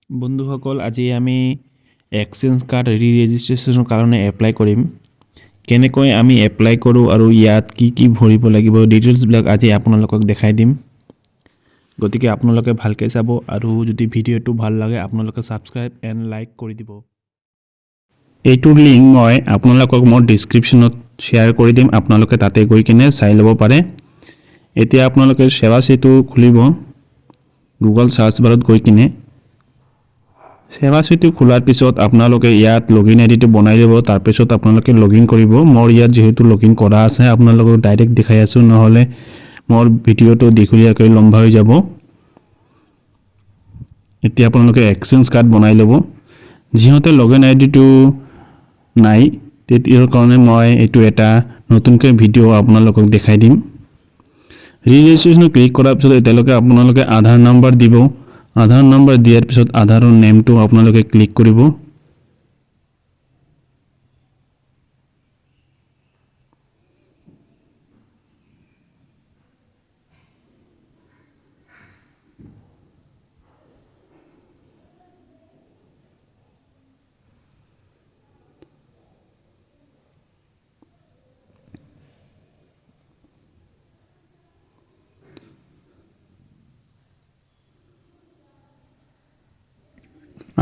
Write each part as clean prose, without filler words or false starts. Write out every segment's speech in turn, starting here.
বন্ধুসকল আজি আমি এক্সচেঞ্জ কাৰ্ড ৰি-ৰেজিষ্ট্ৰেশ্যনৰ কাৰণে এপ্লাই কৰিম। কেনেকৈ আমি এপ্লাই কৰোঁ আৰু ইয়াত কি কি ভৰিব লাগিব ডিটেইলছবিলাক আজি আপোনালোকক দেখাই দিম। গতিকে আপোনালোকে ভালকৈ চাব আৰু যদি ভিডিঅ'টো ভাল লাগে আপোনালোকে ছাবস্ক্ৰাইব এণ্ড লাইক কৰি দিব। এইটোৰ লিংক মই আপোনালোকক মোৰ ডিছক্ৰিপশ্যনত শ্বেয়াৰ কৰি দিম, আপোনালোকে তাতে গৈ কিনে চাই ল'ব পাৰে। এতিয়া আপোনালোকে সেৱা সেতু খুলিব গুগল সাৰ্চ বাৰত গৈ কিনে। সেৱা সেতু খোলাৰ পিছত আপোনালোকে ইয়াত লগইন আইডিটো বনাই ল'ব, তাৰপিছত আপোনালোকে লগইন কৰিব। মোৰ ইয়াত যেহেতু লগইন কৰা আছে আপোনালোকক ডাইৰেক্ট দেখাই আছোঁ, নহ'লে মোৰ ভিডিঅ'টো দীঘলীয়াকৈ লম্বা হৈ যাব। এতিয়া আপোনালোকে এক্সচেঞ্জ কাৰ্ড বনাই ল'ব। যিহেতু লগইন আইডিটো নাই তেতিয়াৰ কাৰণে মই এইটো এটা নতুনকৈ ভিডিঅ' আপোনালোকক দেখাই দিম। ৰি-ৰেজিষ্ট্ৰেশ্যন ক্লিক কৰাৰ পিছত এতিয়ালৈকে আপোনালোকে আধাৰ নাম্বাৰ দিব। আধাৰ নাম্বাৰ দিয়াৰ পিছত আধাৰৰ নেমটো আপোনালোকে ক্লিক কৰিব।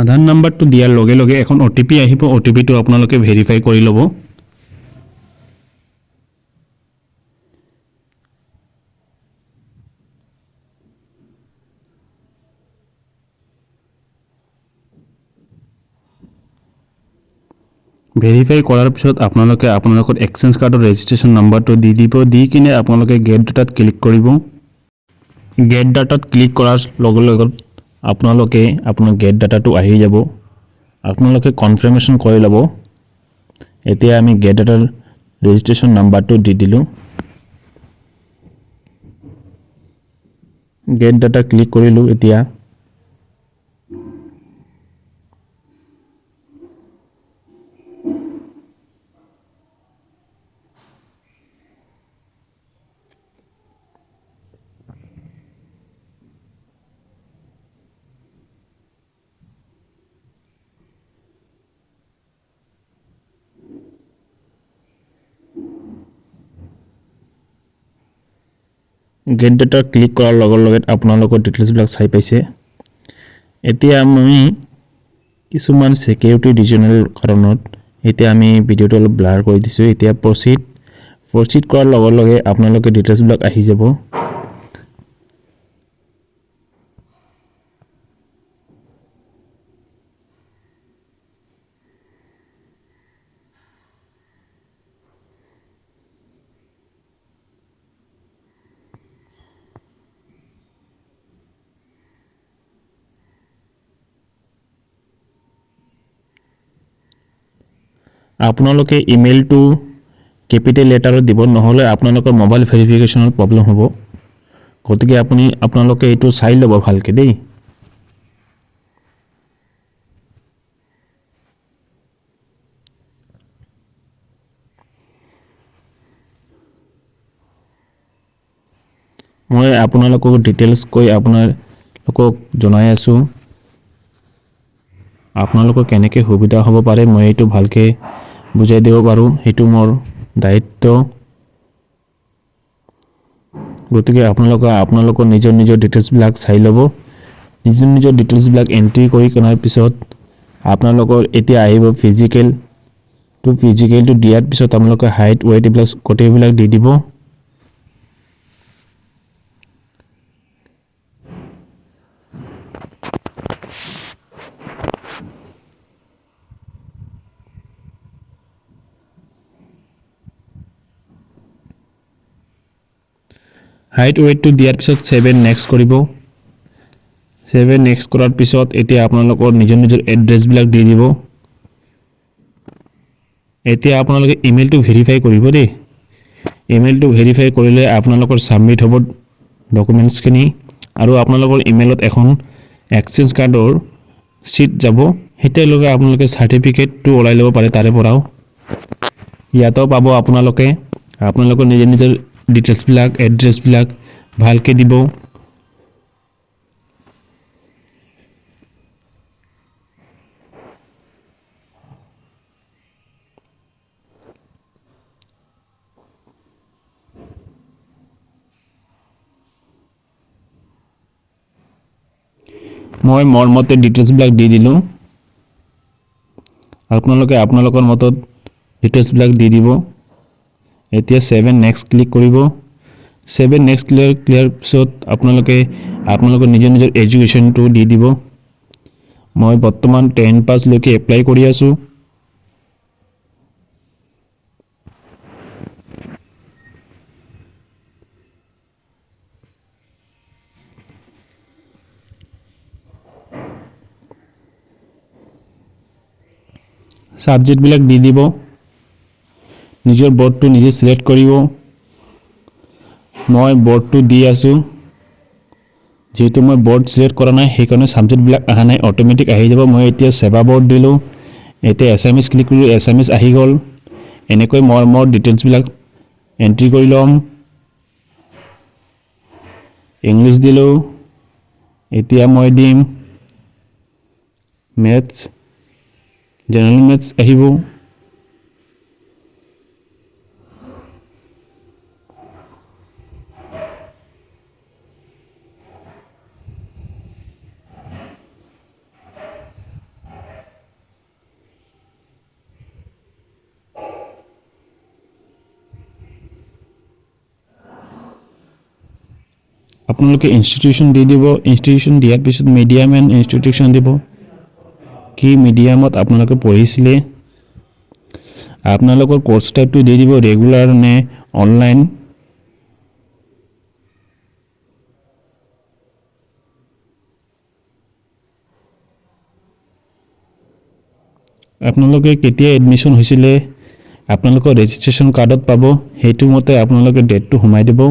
আধাৰ নাম্বাৰটো দিয়াৰ লগে লগে এখন OTP আহিব, OTPটো আপোনালোকে ভেৰিফাই কৰি ল'ব। ভেৰিফাই কৰাৰ পিছত আপোনালোকে আপোনালোকৰ এক্সচেঞ্জ কাৰ্ডৰ ৰেজিষ্ট্ৰেশ্যন নাম্বাৰটো দি দিব, দি কিনে আপোনালোকে গেট ডাটাত ক্লিক কৰিব। গেট ডাটাত ক্লিক কৰাৰ লগে লগে আপোনালোকে আপোনাৰ গেট ডাটাটো আহি যাব, আপোনালোকে কনফাৰ্মেশ্যন কৰি ল'ব। এতিয়া আমি গেট ডাটাৰ ৰেজিষ্ট্ৰেশ্যন নাম্বাৰটো দি দিলোঁ। গেট ডাটা ক্লিক কৰিলোঁ। এতিয়া গেট ডাটা ক্লিক কৰাৰ লগে লগে আপোনালোকৰ ডিটেইলছবিলাক চাই পাইছে। এতিয়া আমি কিছুমান ছিকিউৰিটি ৰিজনেল কাৰণত এতিয়া আমি ভিডিঅ'টো অলপ ব্লাৰ কৰি দিছোঁ। এতিয়া প্ৰচিড কৰাৰ লগে লগে আপোনালোকে ডিটেইলছবিলাক আহি যাব। আপোনালোকে ইমেইলটো কেপিটেল লেটাৰত দিব, নহ'লে আপোনালোকৰ মোবাইল ভেৰিফিকেশ্যনত প্ৰব্লেম হ'ব। গতিকে আপোনালোকে এইটো চাই ল'ব ভালকৈ দেই। মই আপোনালোকক ডিটেইলছ কৈ আপোনালোকক জনাই আছোঁ, আপোনালোকৰ কেনেকৈ সুবিধা হ'ব পাৰে মই এইটো ভালকৈ বুজাই দিব পাৰোঁ, সেইটো মোৰ দায়িত্ব। গতিকে আপোনালোকৰ নিজৰ ডিটেইলছবিলাক চাই ল'ব। নিজৰ ডিটেইলছবিলাক এণ্ট্ৰি কৰি কৰাৰ পিছত আপোনালোকৰ এতিয়া আহিব ফিজিকেলটো দিয়াৰ পিছত আপোনালোকে হাইট ৱেইট এইবিলাক গোটেইবিলাক দি দিব। হাইট ৱেইটটো দিয়াৰ পিছত 7 নেক্সট কৰিব। 7 নেক্সট কৰাৰ পিছত এতিয়া আপোনালোকৰ নিজৰ এড্ৰেছবিলাক দি দিব। এতিয়া আপোনালোকে ইমেইলটো ভেৰিফাই কৰিব দেই। ইমেইলটো ভেৰিফাই কৰিলে আপোনালোকৰ ছাবমিট হ'ব ডকুমেণ্টছখিনি, আৰু আপোনালোকৰ ইমেইলত এখন এক্সচেঞ্জ কাৰ্ডৰ শ্বীট যাব। তেতিয়ালৈকে আপোনালোকে চাৰ্টিফিকেটটো ওলাই ল'ব পাৰে তাৰে পৰাও। ইয়াতো পাব আপোনালোকৰ নিজৰ ডিটেইলছবিলাক এড্ৰেছবিলাক ভালকৈ দিব। মই মোৰ মতে ডিটেইলছবিলাক দি দিলোঁ। আপোনালোকে আপোনালোকৰ মতত ডিটেইলছবিলাক দি দিব। এতিয়া 7 নেক্সট ক্লিক কৰিব। 7 নেক্সট ক্লিয়াৰ পিছত আপোনালোকে আপোনালোকৰ নিজৰ এডুকেশ্যনটো দি দিব। মই বৰ্তমান 10 পাছলৈকে এপ্লাই কৰি আছোঁ। ছাবজেক্টবিলাক দি দিব। নিজৰ বৰ্ডটো নিজে সিলেক্ট কৰিব। মই বৰ্ডটো দি আছোঁ। যেহেতু মই বৰ্ড সিলেক্ট কৰা নাই সেইকাৰণে ছাবজেক্টবিলাক অহা নাই, অটোমেটিক আহি যাব। মই এতিয়া সেৱা বৰ্ড দিলোঁ। এতিয়া এছামিছ ক্লিক কৰিলোঁ, এছামিছ আহি গ'ল। এনেকৈ মোৰ ডিটেইলছবিলাক এণ্ট্ৰি কৰি ল'ম। ইংলিছ দিলোঁ। এতিয়া মই দিম মেথছ, জেনেৰেল মেথছ আহিব। আপোনালোকে ইনষ্টিটিউশ্যন দি দিব। ইনষ্টিটিউশ্যন দিয়াৰ পিছত মিডিয়াম এণ্ড ইনষ্টিটিউশ্যন দিব। কি মিডিয়ামত আপোনালোকে পঢ়িছিলে, আপোনালোকৰ কোৰ্চ টাইপটো দি দিব, ৰেগুলাৰ নে অনলাইন। আপোনালোকে কেতিয়া এডমিশ্যন হৈছিলে আপোনালোকৰ ৰেজিষ্ট্ৰেশ্যন কাৰ্ডত পাব, সেইটো মতে আপোনালোকে ডেটটো সোমাই দিব।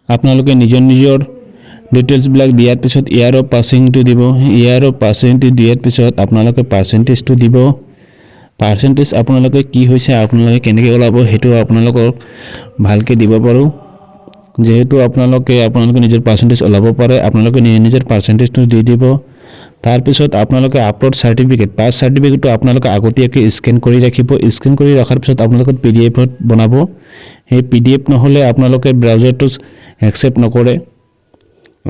আপোনালোকে নিজৰ ডিটেইলছবিলাক দিয়াৰ পিছত ইয়াৰ অফ পাছিংটো দিব। ইয়াৰ অফ পাছিংটো দিয়াৰ পিছত আপোনালোকে পাৰ্চেণ্টেজটো দিব। পাৰ্চেণ্টেজ আপোনালোকে কি হৈছে আপোনালোকে কেনেকৈ ওলাব সেইটো আপোনালোকক ভালকৈ দিব পাৰোঁ। যেহেতু আপোনালোকে নিজৰ পাৰ্চেণ্টেজ ওলাব পাৰে, আপোনালোকে নিজৰ পাৰ্চেণ্টেজটো দি দিব। তাৰপিছত আপোনালোকে আপলোড চাৰ্টিফিকেট, পাছ চাৰ্টিফিকেটটো আপোনালোকে আগতীয়াকৈ স্কেন কৰি ৰাখিব। স্কেন কৰি ৰখাৰ পিছত আপোনালোকে PDF-ত বনাব। সেই PDF নহ'লে আপোনালোকে ব্ৰাউজাৰটো একচেপ্ট নকৰে।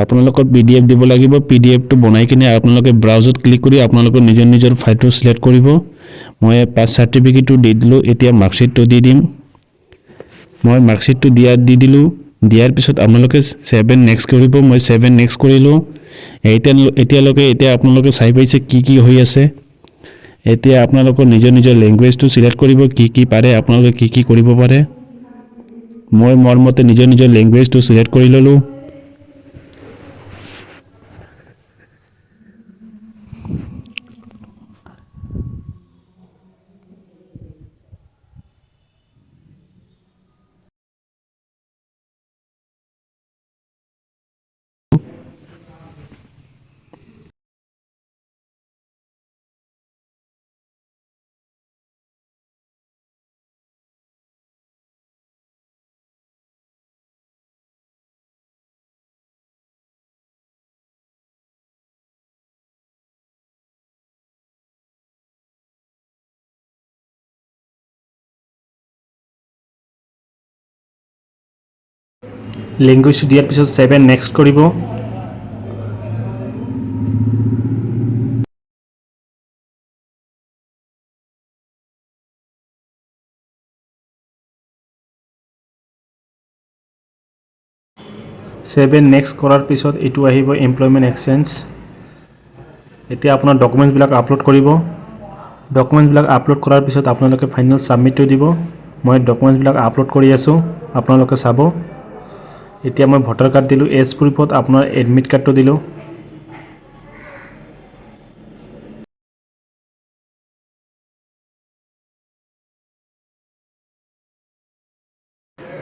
আপোনালোকৰ PDF দিব লাগিব। PDF-টো বনাই কিনে আপোনালোকে ব্ৰাউজত ক্লিক কৰি আপোনালোকৰ নিজৰ ফাইলটো সিলেক্ট কৰিব। মই পাছ চাৰ্টিফিকেটটো দি দিলোঁ। এতিয়া মাৰ্কশ্বিটটো দি দিম। মই মাৰ্কশ্বিটটো দি দিলোঁ। দিয়াৰ পিছত আপোনালোকে 7 নেক্সট কৰিব। মই 7 নেক্সট কৰিলোঁ। এতিয়া আপোনালোকে চাই পাইছে কি হৈ আছে। এতিয়া আপোনালোকৰ নিজৰ লেংগুৱেজটো সিলেক্ট কৰিব, কি পাৰে আপোনালোকে কি কৰিব পাৰে। মই মোৰ মতে নিজৰ লেংগুৱেজটো সিলেক্ট কৰি ল'লোঁ। লেংগুৱেজটো দিয়াৰ পিছত 7 নেক্সট কৰিব। নেক্সট কৰাৰ পিছত এইটো আহিব এমপ্লয়মেণ্ট এক্সচেঞ্জ। এতিয়া আপোনাৰ ডকুমেণ্টছবিলাক আপলোড কৰিব। ডকুমেণ্টছবিলাক আপলোড কৰাৰ পিছত আপোনালোকে ফাইনেল ছাবমিটটো দিব। মই ডকুমেণ্টছবিলাক আপলোড কৰি আছোঁ, আপোনালোকে চাব। এতিয়া মই ভোটাৰ কাৰ্ড দিলোঁ। এজ প্ৰুফত আপোনাৰ এডমিট কাৰ্ডটো দিলোঁ।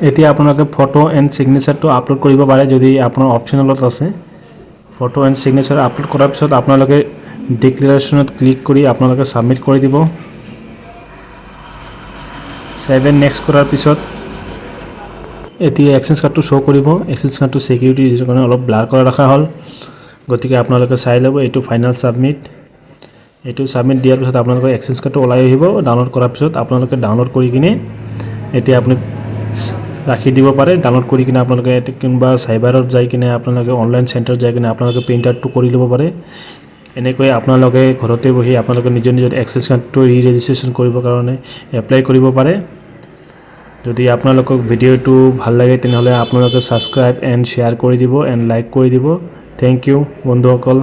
এতিয়া আপোনালোকে ফটো এণ্ড ছিগনেচাৰটো আপলোড কৰিব পাৰে যদি আপোনাৰ অপশ্যনেলত আছে ফটো এণ্ড ছিগনেচাৰ আপলোড কৰাৰ পিছত আপোনালোকে ডিক্লেৰেশ্যনত ক্লিক কৰি আপোনালোকে ছাবমিট কৰি দিব 7 নেক্সট কৰাৰ পিছত এতিয়া এক্সেঞ্জ কাৰ্ডটো শ্ব' কৰিব এক্সেঞ্জ কাৰ্ডটো ছিকিউৰিটি ৰিজনৰ কাৰণে অলপ ব্লাৰ কৰা ৰখা হ'ল গতিকে আপোনালোকে চাই ল'ব এইটো ফাইনেল ছাবমিট এইটো ছাবমিট দিয়াৰ পিছত আপোনালোকৰ এক্সেঞ্জ কাৰ্ডটো ওলাই আহিব ডাউনলোড কৰাৰ পিছত আপোনালোকে ডাউনলোড কৰি কিনে এতিয়া আপুনি ৰাখি দিব পাৰে ডাউনলোড কৰি কিনে আপোনালোকে কোনোবা চাইবাৰত যাই কিনে আপোনালোকে অনলাইন চেণ্টাৰত যাই কিনে আপোনালোকে প্ৰিণ্ট আউটটো কৰি ল'ব পাৰে এনেকৈ আপোনালোকে ঘৰতে বহি আপোনালোকে নিজৰ নিজৰ এক্সেঞ্জ কাৰ্ডটো ৰি-ৰেজিষ্ট্ৰেশ্যন কৰিবৰ কাৰণে এপ্লাই কৰিব পাৰে যদি আপোনালোকক ভিডিঅ'টো ভাল লাগে তেনেহ'লে আপোনালোকে ছাবস্ক্ৰাইব এণ্ড শ্বেয়াৰ কৰি দিব এণ্ড লাইক কৰি দিব থেংক ইউ বন্ধুসকল